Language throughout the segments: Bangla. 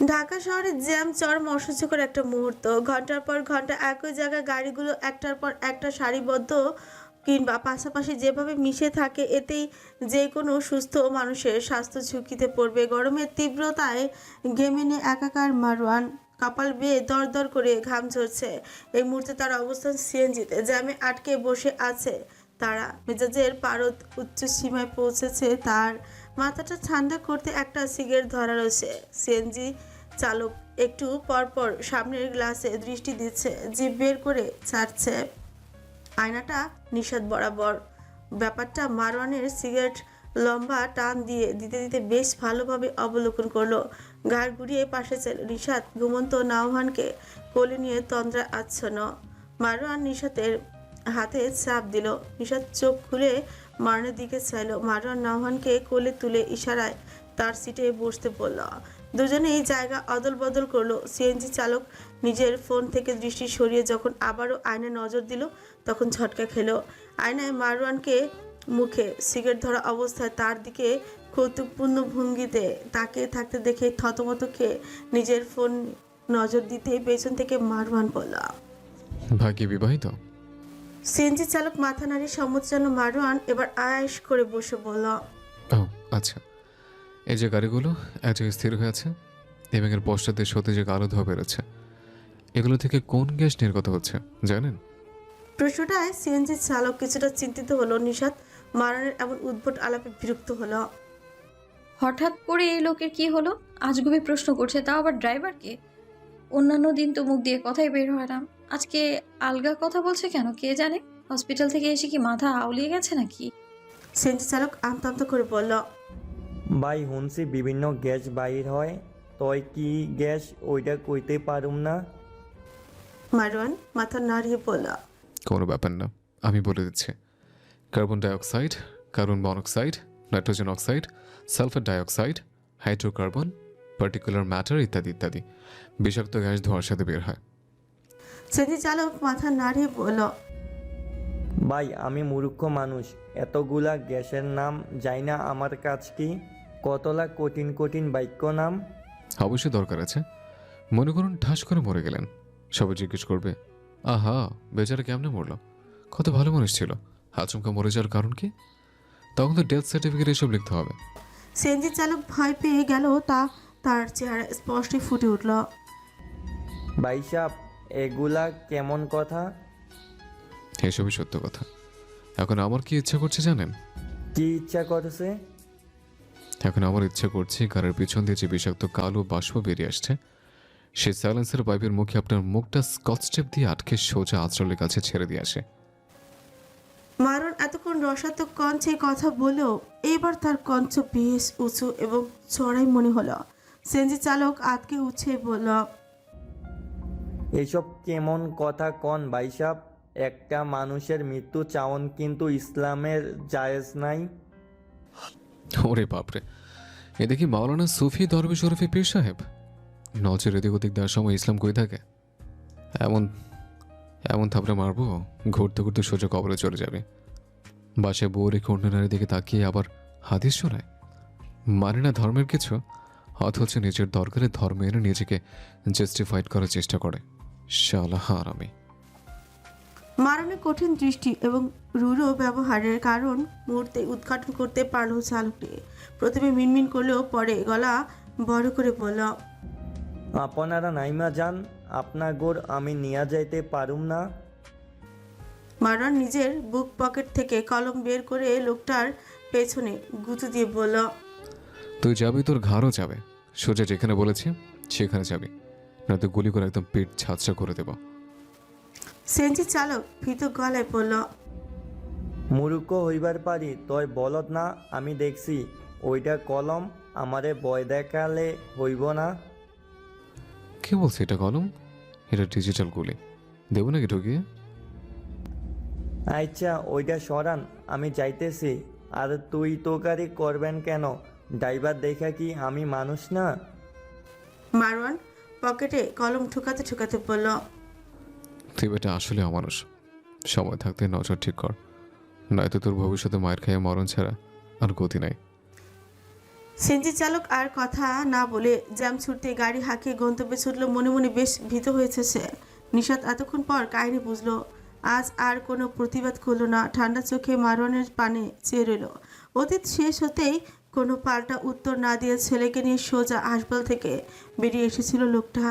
ঢাকা শহরে জ্যাম চরম অসহ্যকর একটা মুহূর্ত। ঘন্টার পর ঘন্টা একই জায়গায় গাড়িগুলো একটার পর একটা সারিবদ্ধ কিংবা পাশাপাশি যেভাবে মিশে থাকে, এতেই যে কোনো সুস্থ মানুষের স্বাস্থ্য ঝুঁকিতে পড়বে। গরমের তীব্রতায় ঘেমে নিয়ে একাকার মারওয়ান, কপাল বেয়ে দর দর করে ঘাম ঝরছে। এই মুহূর্তে তার অবস্থান সিএনজিতে, জ্যামে আটকে বসে আছে তারা। মেজাজের পারদ উচ্চ সীমায় পৌঁছেছে তার। মাথাটা ঠান্ডা করতে একটা সিগারেট ধরালো সে। সিএনজি চালক একটু পরপর সামনের গ্লাসে দৃষ্টি দিচ্ছে, জিভ বের করে ছাড়ছে আয়নাটা নিষাদ বরাবর। ব্যাপারটা মারওয়ানের সিগারেট লম্বা টান দিয়ে দিতে দিতে বেশ ভালোভাবে অবলোকন করলো। ঘাড় ঘুরিয়ে পাশে চাইল নিষাদ ঘুমন্ত নাওহানকে কোলে নিয়ে তন্দ্রা আচ্ছন্ন। মারওয়ান নিষাদের হাতে চাপ দিল। নিষাদ চোখ খুলে মারনের দিকে চাইল। মারওয়ান নাওহানকে কোলে তুলে ইশারায় তার সিটে বসতে বলল। দুজনেই জায়গা অদল বদল করলো। সিএনজি চালক নিজের ফোন থেকে দৃষ্টি সরিয়ে যখন আবারও আয়নায় নজর দিল, তখন ঝটকা খেলো। আয়নায় মারওয়ানকে মুখে সিগারেট ধরা অবস্থায় তার দিকে কৌতুকপূর্ণ ভঙ্গিতে তাকিয়ে থাকতে দেখে থতমত খেয়ে নিজের ফোন নজর দিতে পেছন থেকে মারওয়ান বলল। ভাগ্যে বিবাহিত? সিএনজি চালক মাথা নাড়িয়ে সম্মতি জানালো। মারওয়ান এবার আয়েশ করে বসে বলল। ও আচ্ছা, এই যে গাড়িগুলো এক জায়গায় স্থির হয়ে আছে এবং এর পশ্চাতে সতে যে কালো ধোয়া বেরোচ্ছে, এগুলো থেকে কোন গ্যাস নির্গত হচ্ছে জানেন? প্রশ্নটায় সিএনজি চালক কিছুটা চিন্তিত হলো। নিষাদ মারওয়ানের এমন উদ্ভট আলাপে বিরক্ত হলো। হঠাৎ করে এই লোকের কি হলো? আজগুবি প্রশ্ন করছে, তাও আবার ড্রাইভারকে। অন্যান্য দিন তো মুখ দিয়ে কথাই বের হয় না, আজকে আলগা কথা বলছে কেন কে জানে? হসপিটাল থেকে এসে কি মাথা আউলিয়ে গেছে নাকি? সিএনজি চালক আমতা আমতা করে বলল। ভাই শুনছি বিভিন্ন গ্যাস বাইর হয়, তই কি গ্যাস ওইটা কইতে পারুম না। মারওয়ান মাথা নাড়িয়ে বলল। কোনো ব্যাপার না, আমি বলে দিচ্ছি। Carbon dioxide, carbon monoxide, nitrogen oxide, sulphur dioxide, hydrocarbon, particular matter ইত্যাদি ইত্যাদি বিষাক্ত গ্যাস ধোঁয়ার সাথে বের হয়। সিএনজি চালক মাথা নাড়িয়ে বলল। ভাই আমি মূর্খ মানুষ, এতগুলা গ্যাসের নাম যাই না আমার কাছ কি? কতলা কঠিন কঠিন বাক্য নাম। অবশ্যই দরকার আছে। মনে করুন ঠাস করে মরে গেলেন, সবাই জিজ্ঞেস করবে, আহা বেচারা কেমনে মরলো, কত ভালো মানুষ ছিল, আচমকা মরে যাওয়ার কারণ কি? তখন তো ডেথ সার্টিফিকেট এসব লিখতে হবে। সিএনজি চালক ভয় পেয়ে গেল, তার চেহারা স্পষ্টই ফুটে উঠল। ভাই সাব, এগুলা কেমন কথা? এসবই সত্য কথা। এখন আমার কি ইচ্ছা করছে জানেন? কি ইচ্ছা করছে? এখন আমার ইচ্ছা করছে কারের পিছন দিয়ে যে বিষাক্ত কালো বাষ্প বেরিয়ে আসছে, সেই সাইলেন্সার পাইপের মুখে আপনার মুখটা স্কচ টেপ দিয়ে আটকে সোজা আঁচড়ের কাছে ছেড়ে দিয়ে আসে। মারণ এতক্ষণ রসাত্মক কণ্ঠে কথা বলেও এবার তার কণ্ঠ বেশ উঁচু এবং চড়াই মনে হলো। সিএনজি চালক আতকে উঠে বলল। এসব কেমন কথা কন ভাই সাব? একটা মানুষের মৃত্যু চাওন কিন্তু ইসলামের জায়েজ নাই। ওরে বাপরে, এ দেখি মাওলানা সুফি দরবেশ ওরফে পীর সাহেব। নজর এদিক ওদিক দেওয়ার সময় ইসলাম কই থাকে? এমন এমন থাপড়ে মারবো, ঘুরতে ঘুরতে সোজা কবরে চলে যাবে। বাসায় বউ রেখে অন্য নারীর দিকে তাকিয়ে আবার হাদিস শোনায়। মানে না ধর্মের কিছু, অথচ নিজের দরকারে ধর্ম এনে নিজেকে জাস্টিফাইড করার চেষ্টা করে। শালা হারামি। মারণের কঠিন দৃষ্টি এবং রূঢ় ব্যবহারের কারণ মুহূর্তে উদ্ঘাটন করতে পারল চালকটি। প্রথমে মিনমিন করলেও পরে গলা বড় করে বলল। আপনারা নাইমা যান, আপনা গোর আমি নিয়া যাইতে পারুম না। মারণ নিজের বুক পকেট থেকে কলম বের করে লোকটার পেছনে গুঁতো দিয়ে বলল। তুই যাবি, তোর ঘাড়ও যাবে। সোজা যেখানে বলেছি সেখানে যাবি, নয়তো গুলি করে একদম পেট ঝাঁচড়া করে দেব। সিএনজি চালক ভীত গলায় বলল। মূর্খ হইবার পারি, তয় বলত না আমি দেখছি ওইটা কলম, আমারে ভয় দেখালে হইব না। কে বলছে এটা কলম? এটা ডিজিটাল গুলি, দেবো নাকি ঢুকিয়ে? আচ্ছা ওইটা সরান, আমি যাইতেছি। আর তুই তোকারি করবেন কেন? ড্রাইভার দেখা কি আমি মানুষ না? মারওয়ান পকেটে কলম ঠুকাতে ঠুকাতে বলল। তুই বেটা আসলে অমানুষ। সময় থাকতে নজর ঠিক কর, নয়তো তোর ভবিষ্যতে মায়ের খাইয়ে মরণ ছাড়া আর গতি নাই। সিএনজি চালক আর কথা না বলে জ্যাম ছুটতে গাড়ি হাঁকিয়ে গন্তব্যে ছুটল। মনে মনে বেশ ভীত হয়েছে সে। নিশাত এতক্ষণ পর কাহিনী বুঝলো। আজ আর কোনো প্রতিবাদ করলো না, ঠান্ডা চোখে মারওয়ানের পানে চেয়ে রইল। অতীত শেষ হতেই কোনো পাল্টা উত্তর না দিয়ে ছেলেকে নিয়ে সোজা হাসপাতাল থেকে বেরিয়ে এসেছিল লোকটা।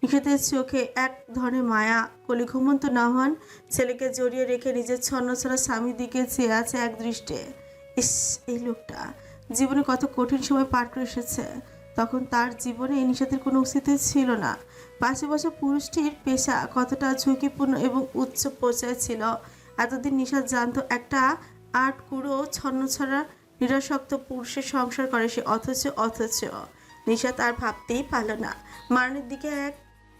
নিশাতের চোখে এক ধরনের মায়া। কলি ঘুমন্ত না হন ছেলেকে জড়িয়ে রেখে নিজের ছন্নছাড়া স্বামীর দিকে চেয়ে আছে এক দৃষ্টে। ইস, এই লোকটা জীবনে কত কঠিন সময় পার করে এসেছে। তখন তার জীবনে নিশাতের কোনো অস্তিত্ব ছিল না। পাশে বসা পুরুষটির পেশা কতটা ঝুঁকিপূর্ণ এবং উচ্চ পর্যায়ে ছিল এতদিন নিশাত জানতো। একটা আট কুড়ো ছন্নছাড়া নিরাসক্ত পুরুষের সংসার করে সে। অথচ নিশাত আর ভাবতেই পারল না।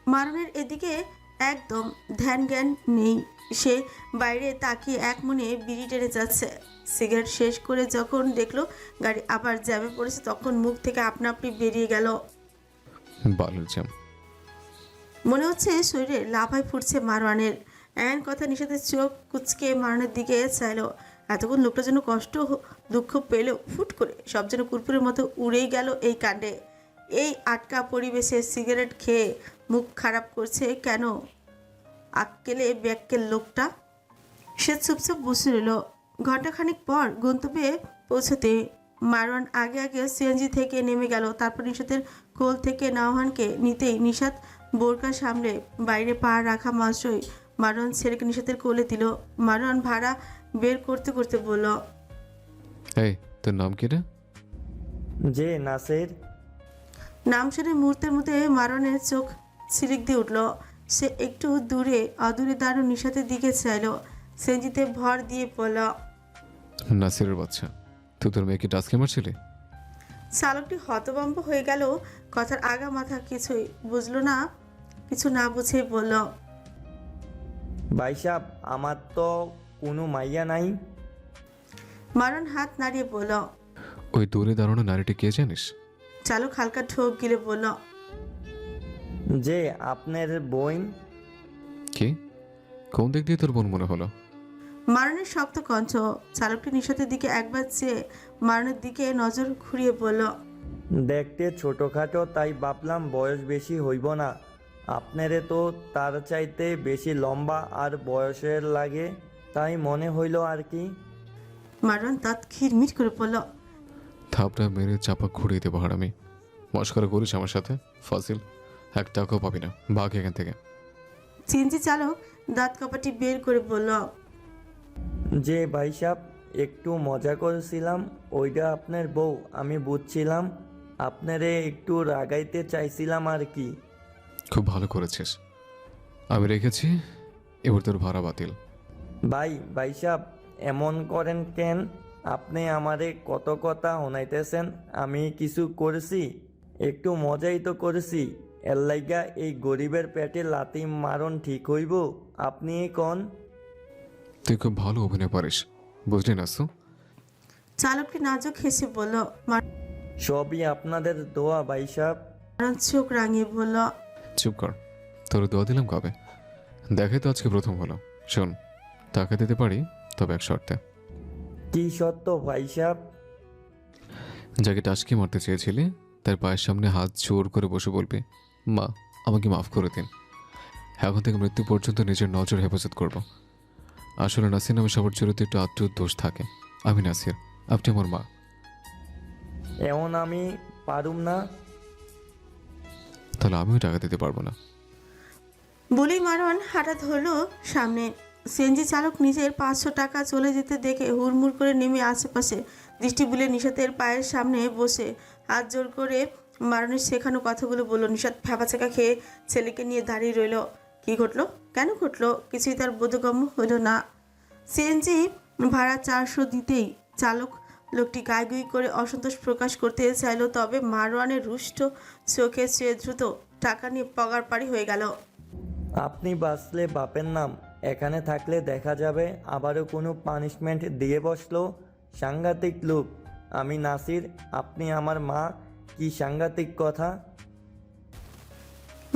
মারণের এদিকে একদম ধ্যান জ্ঞান নেই। সে বাইরে তাকিয়ে এক মনে বিড়ি টেনে যাচ্ছে। সিগারেট শেষ করে যখন দেখলো গাড়ি আবার জ্যামে পড়েছে, তখন মুখ থেকে আপনা আপনি বেরিয়ে গেল, বালুর জ্যাম। মনে হচ্ছে শরীরে লাফায় ফুটছে মারওয়ানের। এমন কথা নিশাতের চোখ কুচকে মারণের দিকে চাইলো। এতক্ষণ লোকটা যেন দুঃখ পেলেও ফুট করে সব যেন কুরকুরের মতো উড়েই গেল এই কাণ্ডে। এই আটকা পরিবেশে সিগারেট খেয়ে মুখ খারাপ করছে কেন আক্কেলে ব্যাক্কেল লোকটা? সে চুপচাপ বসে রইল। ঘণ্টাখানিক পর গন্তব্যে পৌঁছতে মারওয়ান আগে আগে সিএনজি থেকে নেমে গেল। তারপর নিশাতের কোল থেকে নাওহানকে নিতেই নিশাত বোরকা সামলে বাইরে পা রাখা মাত্রই মারওয়ান ছেলেকে নিশাতের কোলে দিল। মারওয়ান ভাড়া বের করতে করতে বলল, এই তোর নাম কি রে? যে নাসের। নাম শুনে মুহূর্তের মধ্যে মারওয়ানের চোখ ছিলিক দিয়ে উঠল। সে একটু অদূরে দাঁড়ো নিশাতের দিকে চাইল। সেঞ্জিতে ভর দিয়ে বলল, নাসিরের বাচ্চা, তুই তোর মেয়েকে টাচকে মারছিলি? চালকটি হতভম্ব হয়ে গেল। কথার আগা মাথা কিছুই বুঝলো না। কিছু না বুঝেই বলল, ভাই সাহেব, আমার তো কোনো মাইয়া নাই। মারওয়ান হাত নাড়িয়ে বলল। ওই দূরে দাঁড়ানো নারীটি কে জানিস? চালক হালকা ঠোক গিলে বলল, যে আপনার বোন। কি? কোন দিক দিয়ে তোর বোন মনে হলো? মারণের শক্ত কণ্ঠ। চালকটি নিশাতের দিকে একবার চেয়ে মারণের দিকে নজর ঘুরিয়ে বলল, দেখতে ছোটোখাটো, তাই ভাবলাম বয়স বেশি হইব না। আপনারে তো তার চাইতে বেশি লম্বা আর বয়সের লাগে, তাই মনে হইল আর কি। মারওয়ান দাঁত খিরমির করে বলল, থাপড়া মেরে চাপা ঘুরিয়ে দেবো হারামি। মস্করা করিস আমার সাথে? ফাজিল, এক টাকাও পাবি না, ভাগ এখান থেকে। সিএনজি চালক দাঁত কপাটি বের করে বলল, যে ভাই সাহেব, একটু মজা করেছিলাম। ওইটা আপনার বউ, আমি বুঝছিলাম। আপনারে একটু রাগাইতে চাইছিলাম আর কি। খুব ভালো করেছিস, আমি রেখেছি। এবার তোর ভাড়া বাতিল। ভাই সাহেব, এমন করেন কেন? আপনি আমারে কত কথা শোনাইতেছেন। আমি কিছু করেছি? একটু মজাই তো করেছি। এর লাইগা এই গরিবের পেটে লাথি মারণ ঠিক হইব? আপনি কন। তুই খুব ভালো অভিনয় পারিস, বুঝলি না সু? চালকটি নাজুক হেসে বলল। সবই আপনাদের দোয়া ভাই সাহেব। মারওয়ান চোখ রাঙিয়ে বলল, চুপ কর, তোর দোয়া দিলাম কবে? দেখে তো আজকে প্রথম হলো। শোন, টাকা দিতে পারি, তবে এক শর্তে। কি সত্য ভাই সাহেব? যাকে টাচকে মারতে চেয়েছিলি তার পায়ের সামনে হাত জোর করে বসে বলবি, মা আমাকে মাফ করে দিন। এখন থেকে মৃত্যু পর্যন্ত নিজের নজর হেফাজত করব। আসলে নাসির নামে সবার চরিত্রে একটু আত্মীয় দোষ থাকে। আমি নাসির, আপনি আমার মা। এমন আমি পারুম না। তাহলে আমিও টাকা দিতে পারবো না। বলেই মারওয়ান হাঁটা ধরল সামনে। সিএনজি চালক নিজের 500 টাকা চলে যেতে দেখে হুড়মুড় করে নেমে আশেপাশে দৃষ্টি বুলে নিশাতের পায়ের সামনে বসে হাত জোর করে মারণের শেখানো কথাগুলো বলল। নিশাত ফ্যাপাচাকা খেয়ে ছেলেকে নিয়ে দাঁড়িয়ে রইল। কি ঘটলো, কেন ঘটলো, কিছুই তার বোধগম্য হইল না। সিএনজি ভাড়া 400 দিতেই চালক লোকটি গাইগুই করে অসন্তোষ প্রকাশ করতে চাইল। তবে মারওয়ানের রুষ্ট চোখে চেয়ে দ্রুত টাকা নিয়ে পগার পাড়ি হয়ে গেল। আপনি বাঁচলে বাপের নাম, এখানে থাকলে দেখা যাবে আবারও কোনো পানিশমেন্ট দিয়ে বসলো। সাংঘাতিক লোক। আমি নাসির, আপনি আমার মা। কি সাংঘাতিক কথা।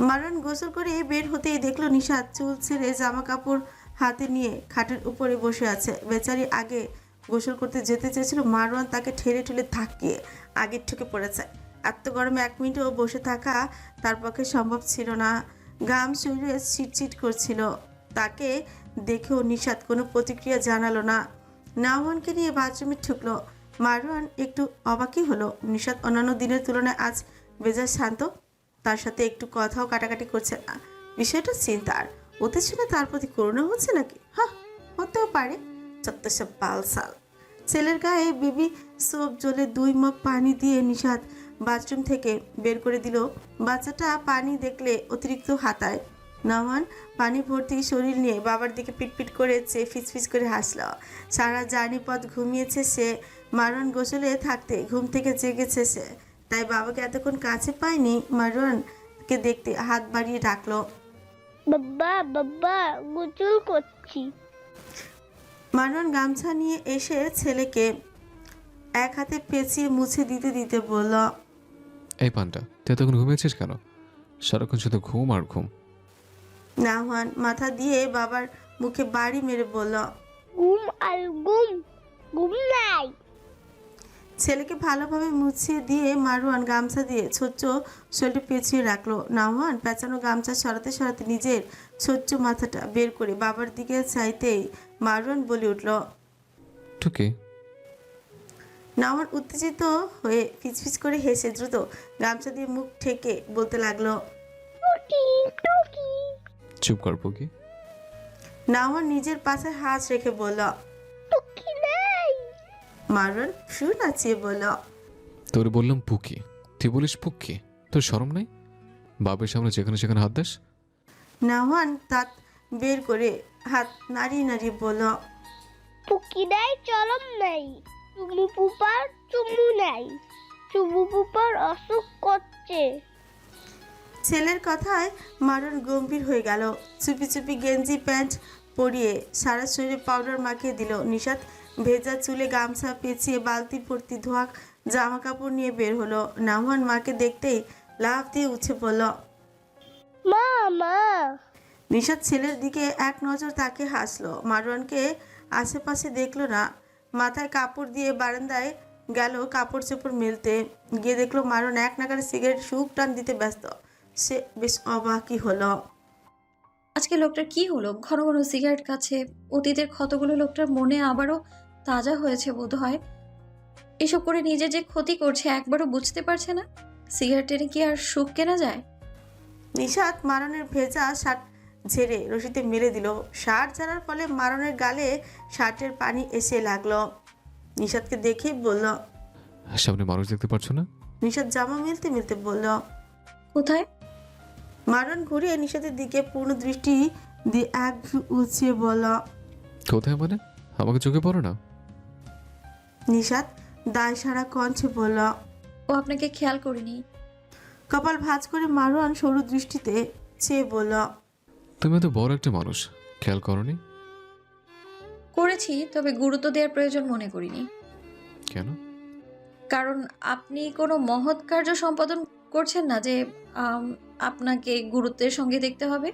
মারওয়ান গোসল করে বের হতেই দেখলো নিশাত চুল ছেড়ে জামা কাপড় হাতে নিয়ে খাটের উপরে বসে আছে। বেচারি আগে গোসল করতে যেতে চেয়েছিল, মারওয়ান তাকে ঠেলে ঠেলে ধাক্কিয়ে আগের ঠুকে পড়েছে। এত গরমে 1 মিনিটও বসে থাকা তার পক্ষে সম্ভব ছিল না। ঘাম শরীরে চিটচিট করছিল। তাকে দেখেও নিশাত কোনো প্রতিক্রিয়া জানালো না। নাওয়ানকে নিয়ে বাথরুমে ঢুকলো। মারওয়ান একটু অবাকই হলো। নিশাত অন্যান্য দিনের তুলনায় আজ বেজায় শান্ত। তার সাথে একটু কথাও কাটাকাটি করছে না। বিষয়টা চিন্তার। উত্তেজনা তার প্রতি করুণা হচ্ছে নাকি? হ্যাঁ, হতেও পারে। যত সব বালসাল। ছেলের গায়ে বেবি সোপ জলে 2 মগ পানি দিয়ে নিশাত বাথরুম থেকে বের করে দিল। বাচ্চাটা পানি দেখলে অতিরিক্ত হাতায়। নাওয়ান পানি ভর্তি শরীর নিয়ে বাবার দিকে পিটপিট করে চেয়ে ফিসফিস করে হাসল। সারা জার্নি পথ ঘুমিয়েছে সে। মারওয়ান গোসলে থাকতে ঘুম থেকে জেগেছে সে, তাই বাবাকে এতক্ষণ কাছে পায়নি। মারওয়ানকে দেখতে হাত বাড়িয়ে ডাকলো, বাবা বাবা গোসল করছি। মারওয়ান গামছা নিয়ে এসে ছেলেকে এক হাতে পেঁচিয়ে মুছে দিতে দিতে বলল, এই পান্ডা, তুই এতক্ষণ ঘুমিয়েছিস কেন? সারাক্ষণ শুধু ঘুম আর ঘুম। নাওয়ান মাথা দিয়ে বাবার মুখে বাড়ি মেরে বলল, ঘুম আর ঘুম, ঘুম নাই। ছেলেকে ভালোভাবে মুছিয়ে দিয়ে মারওয়ান গামছা দিয়ে ছোট্ট শরীরটা পেঁচিয়ে রাখলো। নাওয়ান পেঁচানো গামছা সরাতে সরাতে নিজের ছোট্ট মাথাটা বের করে বাবার দিকে চাইতেই মারওয়ান বলে উঠল। টুকি, নাওয়ান উত্তেজিত হয়ে ফিসফিস করে হেসে দ্রুত গামছা দিয়ে মুখ ঠেকে বলতে লাগলো, টুকি টুকি। চুপ কর পুকি। নাওয়ান নিজের পাশে হাত রেখে বলল। টুকি নাই। মারওয়ান শুরু নাচিয়ে বলল, তোর বললাম পুকি, তুই বলিস পুকি। তোর শরম নাই? বাপের সামনে যেখানে সেখানে হাত দাস। নাওয়ান দাঁত বের করে হাত নাড়িয়ে নাড়িয়ে বলল, টুকি নাই, চরম নাই। চুমু পুপার চুমু নাই। চুমু পুপার অসুখ করছে। ছেলের কথায় মারণ গম্ভীর হয়ে গেল। চুপি চুপি গেঞ্জি প্যান্ট পরিয়ে সারা শরীরে পাউডার মাখিয়ে দিল। নিশাত ভেজা চুলে গামছা পেঁচিয়ে বালতি ভর্তি ধোয়া জামা কাপড় নিয়ে বের হলো। নাওয়ান মাকে দেখতেই লাফ দিয়ে উঠে পড়ল। মা মা। নিশাত ছেলের দিকে এক নজর তাকে হাসলো। মারওয়ানকে আশেপাশে দেখলো না। মাথায় কাপড় দিয়ে বারান্দায় গেল কাপড় চোপড় মেলতে। গিয়ে দেখলো মারওয়ান এক নাগারে সিগারেট সুখ টান দিতে ব্যস্ত। সে বেশ অবাকই হলো। আজকে লোকটার কি হলো? ঘন ঘন সিগারেট খাচ্ছে। অতীতের ক্ষতগুলো লোকটার মনে আবারও তাজা হয়েছে বোধ হয়। এসব করে নিজে যে ক্ষতি করছে একবারও বুঝতে পারছে না। সিগারেট টেনে কি আর সুখ কেনা যায়? নিশাত মারনের ভেজা শার্ট ঝেড়ে রশিতে মেলে দিল। শার্ট ঝাড়ার ফলে মারনের গালে শার্টের পানি এসে লাগলো। নিশাতকে দেখেই বলল। সামনে মানুষ দেখতে পারছো না? নিশাত জামা মেলতে মেলতে বলল। কোথায়? মারন ঘুরে নিশাতের দিকে পূর্ণ দৃষ্টি দিয়ে এক ভ্রু উঁচিয়ে বলল। কোথায় মানে? আমাকে চোখে পড়ো না? নিশাত দায় সারা কণ্ঠে বলল। ও আপনাকে খেয়াল করিনি। কপাল ভাঁজ করে মারওয়ান সরু দৃষ্টিতে চেয়ে বলল। তুমি এত বড় একটা মানুষ, খেয়াল করনি? করেছি, তবে গুরুত্ব দেওয়ার প্রয়োজন মনে করিনি। কেন? কারণ আপনি কোনো মহৎ কার্য সম্পাদন করছেন না যে আপনাকে গুরুত্বের সঙ্গে দেখতে হবে।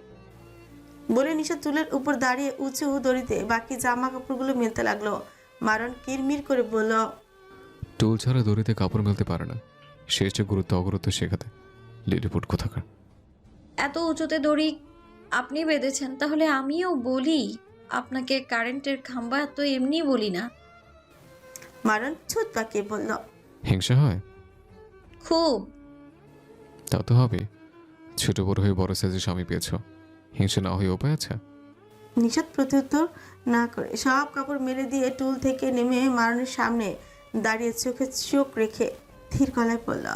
বলে নিশাত চুলের উপর দাঁড়িয়ে উঁচু দড়িতে বাকি জামা কাপড়গুলো মেলতে লাগলো। মারন কিরমির করে বলল। টুল ছাড়া দড়িতে কাপড় মেলতে পারে না। শেষ যে গুরুত্ব অগুরুত্ব শেখাতে লিলিপুট কোথাকার। এত উঁচুতে দড়ি আপনি বেঁধেছেন, তাহলে আমিও বলি আপনাকে কারেন্টের খাম্বা তো এমনি বলি না। মারন ছুট পাকিয়ে বলল। হিংসা হয়? খুব। তা তো হবে। ছোট বড় হয়ে বড় সাইজের স্বামী পেয়েছ, হিংসা না হয়ে উপায় আছে? নিশাত প্রত্যুত্তর না করে সব কাপড় মেলে দিয়ে টুল থেকে নেমে মারনের সামনে দাঁড়িয়ে চোখে চোখ রেখে ধীর গলায় বলল।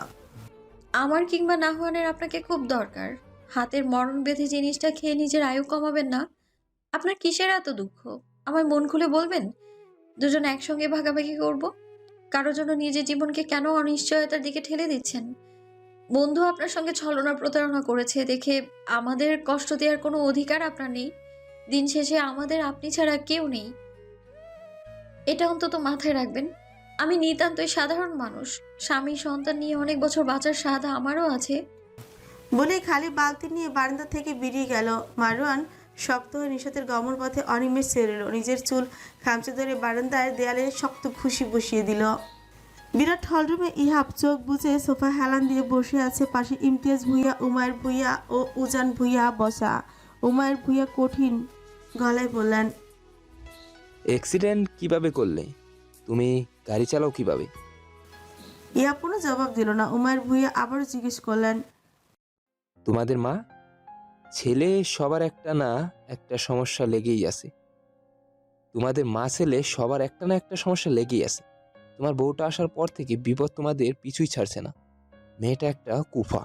আমার কিংবা নাহওয়ানের আপনাকে খুব দরকার। হাতের মরণ ব্যাধি জিনিসটা খেয়ে নিজের আয়ু কমাবেন না। আপনার কিসের এত দুঃখ? আমায় মন খুলে বলবেন। দুজন একসঙ্গে ভাগাভাগি করব। কারোর জন্য নিজের জীবনকে কেন অনিশ্চয়তার দিকে ঠেলে দিচ্ছেন? বন্ধু আপনার সঙ্গে ছলনা প্রতারণা করেছে দেখে আমাদের কষ্ট দেওয়ার কোনো অধিকার আপনার নেই। দিন শেষে আমাদের আপনি ছাড়া কেউ নেই, এটা অন্তত মাথায় রাখবেন। আমি নিতান্তই সাধারণ মানুষ। স্বামী সন্তান নিয়ে অনেক বছর বাঁচার স্বাদ আমারও আছে। বলে খালি বালতি নিয়ে বারান্দা থেকে বেরিয়ে গেল। মারওয়ান শক্ত হয়ে নিশাতের গমন পথে অনিমেষ ছেড়ে এলো। নিজের চুল খামচে ধরে বারান্দায় দেয়ালে শক্ত খুশি বসিয়ে দিল। বিরাট হলরুমে ইহাব চোখ বুজে সোফা হেলান দিয়ে বসে আছে। পাশে ইমতিয়াজ ভুইয়া, উমায়ের ভুইয়া ও উজান ভুইয়া বসা। উমায়ের ভুইয়া কঠিন গলায় বললেন, অ্যাক্সিডেন্ট কিভাবে করলে? তুমি গাড়ি চালাও কিভাবে? ইহাব কোনো জবাব দিল না। উমায়ের ভুইয়া আবারও জিজ্ঞেস করলেন, তোমাদের মা? ছেলে সবার একটা না একটা সমস্যা লেগেই আছে। তোমাদের মা ছেলে সবার একটা না একটা সমস্যা লেগেই আছে। তোমার বউটা আসার পর থেকে বিপদ তোমাদের পিছুই ছাড়ছে না। মেয়েটা একটা কুফা।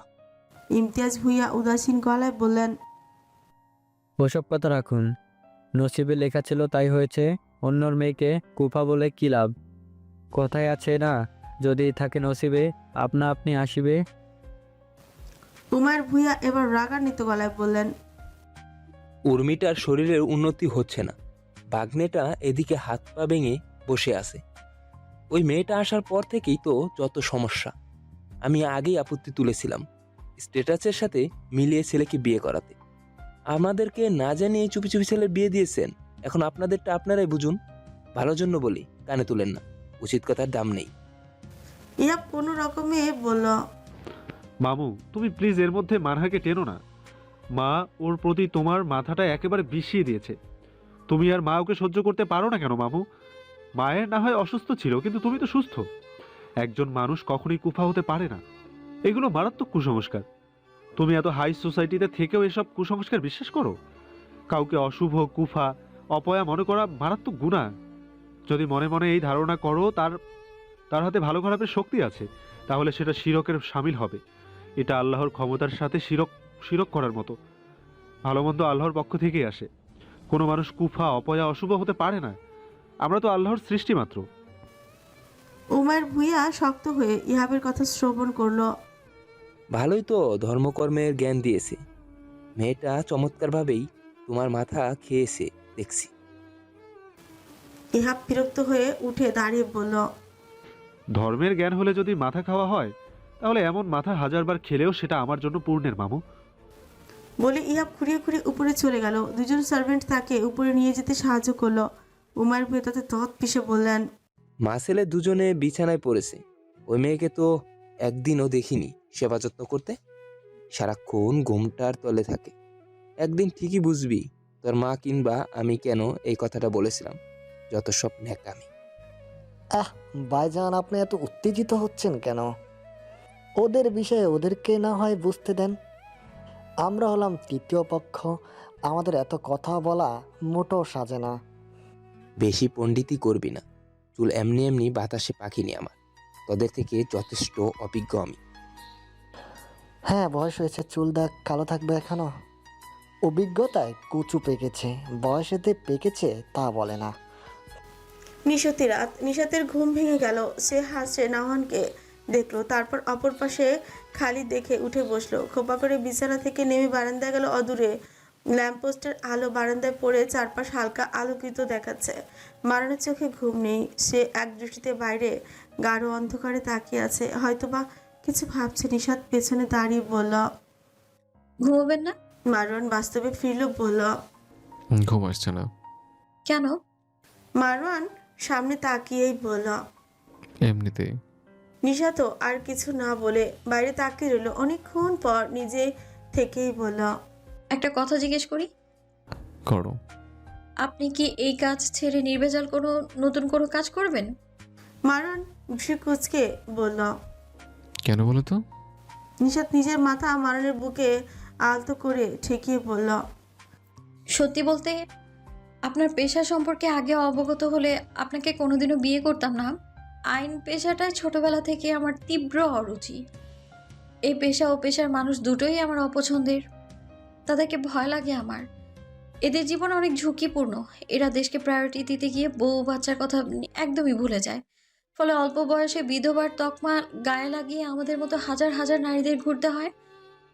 ইমতিয়াজ ভুইয়া উদাসীন গলায় বললেন, ওসব কথা রাখুন। নসিবে লেখা ছিল তাই হয়েছে। অন্যর মেয়েকে কুফা বলে কি লাভ? কথায় আছে না, যদি থাকে নসিবে আপনা আপনি আসিবে। উমায়ের ভুইয়া এবার রাগান্বিত গলায় বললেন, উর্মিটার শরীরের উন্নতি হচ্ছে না। বাগ্নেটা এদিকে হাত পা ভেঙে বসে আছে। ওই মেয়েটা আসার পর থেকেই তো যত সমস্যা। আমি আগেই আপত্তি তুলেছিলাম স্ট্যাটাসের সাথে মিলিয়ে ছেলেকে বিয়ে করাতে। আমাদেরকে না জানিয়ে চুপি চুপি ছেলের বিয়ে দিয়েছেন। এখন আপনাদেরটা আপনারাই বুঝুন। ভালোর জন্য বলি, কানে তুলেন না। উচিত কথার দাম নেই। ইহাব কোনো রকমে বলল, মামু তুমি প্লিজ এর মধ্যে মানহাকে টেনো না। মা ওর প্রতি তোমার মাথাটা একেবারে বিষিয়ে দিয়েছে। তুমি আর মা ওকে সহ্য করতে পারো না কেন মামু? মায়ের না হয় অসুস্থ ছিল, কিন্তু তুমি তো সুস্থ। একজন মানুষ কখনোই কুফা হতে পারে না। এগুলো মারাত্মক কুসংস্কার। তুমি এত হাই সোসাইটিতে থেকেও এসব কুসংস্কার বিশ্বাস করো? কাউকে অশুভ, কুফা, অপয়া মনে করা মারাত্মক গুনাহ। যদি মনে মনে এই ধারণা করো তার হাতে ভালো খারাপের শক্তি আছে, তাহলে সেটা শিরকের শামিল হবে। এটা আল্লাহর ক্ষমতার সাথে শিরক করার মতো। ভালো মন্দ আল্লাহর পক্ষ থেকেই আসে। কোনো মানুষ কুফা, অপয়া, অশুভ হতে পারে না। আমরা তো আল্লাহর সৃষ্টি মাত্র। উমায়ের ভুইয়া শক্ত হয়ে ইহাবের কথা শ্রবণ করলো। ভালোই তো ধর্মকর্মের জ্ঞান দিয়েছে। মেয়েটা চমৎকারভাবেই তোমার মাথা খেয়েছে দেখছি। ইহাব বিরক্ত হয়ে উঠে দাঁড়িয়ে বলল, ধর্মের জ্ঞান হলে যদি মাথা খাওয়া হয়, তাহলে এমন মাথা হাজারবার খেলেও সেটা আমার জন্য পূর্ণের মামু। বলে ইহাব খুঁড়িয়ে খুঁড়িয়ে উপরে চলে গেল। দুজন সার্ভেন্ট তাকে উপরে নিয়ে যেতে সাহায্য করলো। উমায়ের ভুইয়া তাতে তৎ পিষে বললেন, মা ছেলে দুজনে বিছানায় পড়েছে। ওই মেয়েকে তো একদিনও দেখিনি সেবা যত্ন করতে। সারাক্ষণ ঘুমটার তলে থাকে। একদিন ঠিকই বুঝবি তোর মা কিংবা আমি কেন এই কথাটা বলেছিলাম। যত সব ন্যাকামি। ভাইজান আপনি এত উত্তেজিত হচ্ছেন কেন? ওদের বিষয়ে ওদেরকে না হয় বুঝতে দেন। আমরা হলাম তৃতীয় পক্ষ। আমাদের এত কথা বলা মোটেও সাজে না। বেশি পণ্ডিতই করবি না। চুল এমনি এমনি বাতাসে পাখিনি আমার। তোদের থেকে যথেষ্ট অভিজ্ঞ আমি। হ্যাঁ, বয়স হয়েছে, চুল দাগ কালো থাকবে এখনো? অভিজ্ঞতায় কুচু পেকেছে, বয়সেতে পেকেছে তা বলে না। নিশতি রাত। নিশাতের ঘুম ভেঙে গেল। সে হাসছে নাওহানকে দেখলো, তারপর অপর পাশে খালি দেখে উঠে বসলো। খোপা করে বিছানা থেকে নেমে বারান্দায় গেল। অদূরে ল্যাম্পপোস্টের আলো বারান্দায় পড়ে চারপাশ হালকা আলোকিত দেখাচ্ছে। মারানের চোখে ঘুম নেই। সে এক দৃষ্টিতে বাইরে গাঢ় অন্ধকারে তাকিয়ে আছে, হয়তোবা কিছু ভাবছে। নিশাত পেছনে দাঁড়িয়ে বলল, ঘুমোবেন না? মারওয়ান বাস্তবে ফিরল, বলল, ঘুম আসছে না। কেন? মারওয়ান সামনে তাকিয়েই বলল, এমনিতেই। নিশাতও আর কিছু না বলে বাইরে তাকিয়ে রইল। অনেকক্ষণ পর নিজে থেকেই বলল, একটা কথা জিজ্ঞেস করি। করো। আপনি কি এই কাজ ছেড়ে নির্ভেজাল কোনো নতুন কোনো কাজ করবেন? মারওয়ান ভ্রু কুঁচকে বলল। কেন বলো তো? নিশাত নিজের মাথা মারওয়ানের বুকে আলতো করে ঠেকিয়ে বলল, সত্যি বলতে আপনার পেশা সম্পর্কে আগে অবগত হলে আপনাকে কোনোদিনও বিয়ে করতাম না। আইন পেশাটাই ছোটবেলা থেকে আমার তীব্র অরুচি। এই পেশা ও পেশার মানুষ দুটোই আমার অপছন্দের। তাদেরকে ভয় লাগে আমার। এদের জীবন অনেক ঝুঁকিপূর্ণ। এরা দেশকে প্রায়োরিটি দিতে গিয়ে বউ বাচ্চার কথা একদমই ভুলে যায়। ফলে অল্প বয়সে বিধবার তকমা গায়ে লাগিয়ে আমাদের মতো হাজার হাজার নারীদের ঘুরতে হয়।